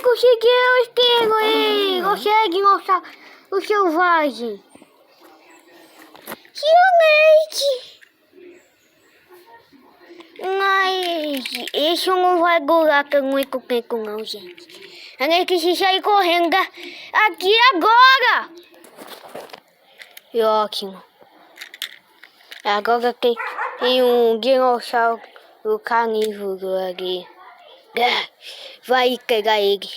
conseguiu, Esquilo! Ei, consegue mostrar o selvagem. Realmente! Mas isso não vai durar muito tempo não, gente. A gente precisa sair correndo aqui agora! E ótimo. Agora tem um dinossauro carnívoro ali. Vai pegar ele.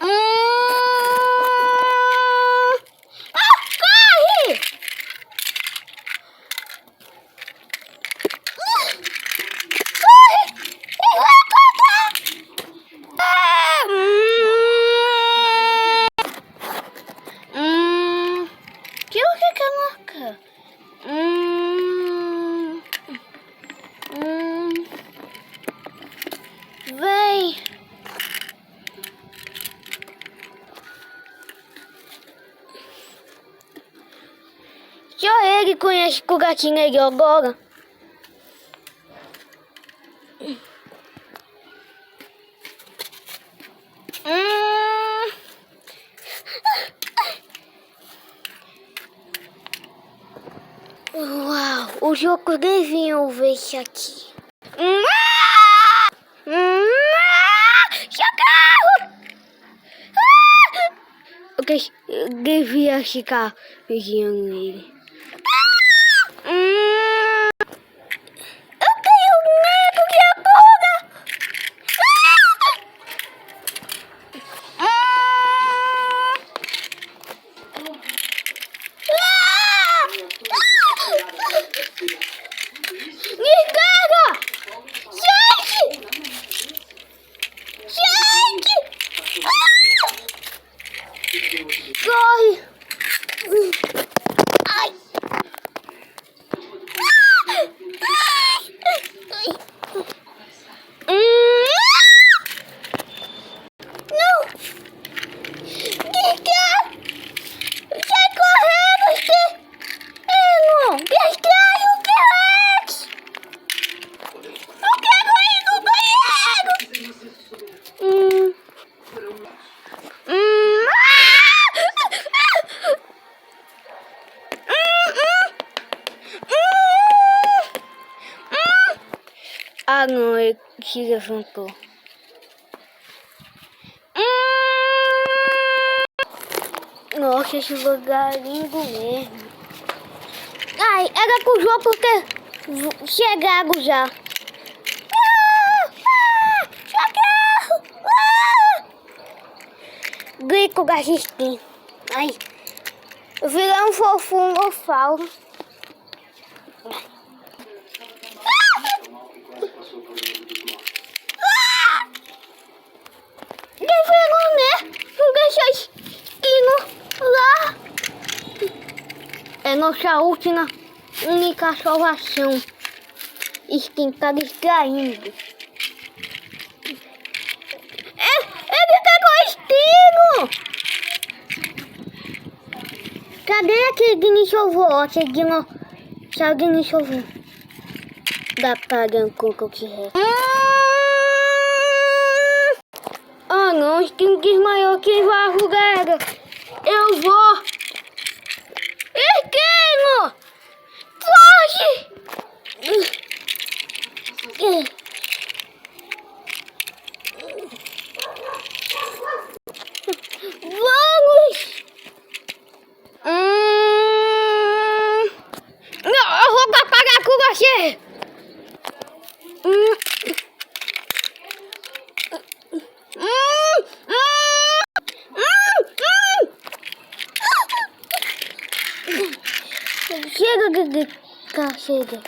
Corre! Que o que é marca? Vem. Só ele conhece o gatinho aí agora. Uau, o jogo deviam ver isso aqui. Socorro! Ok, devia ficar vigiando ele. Eu tenho medo de agora! Me pega! Gente! Gente! Corre! Ai! Não! Kika! Sai correndo, Esquilo! Distraia o T-Rex! Eu quero ir no banheiro! Ah, não, ele se levantou. Nossa, esse lugar é lindo mesmo. Ai, era pro jogo porque chegaram já. Grito gagistinho. Ai, virei um fofinho no falo. Deveram, né? Não deixar esquino lá. É nossa única salvação. Skin tá distraindo. Ele pegou o Esquilo! Cadê aquele dinossauro? Aquele dinossauro. Dá pra dar um coco que é. Ah não, o Esquilo desmaiou. Quem vai, galera? Eu vou. Esquilo! Foge! Vamos! Não, eu vou pagar com você! Chega de gritar, chega.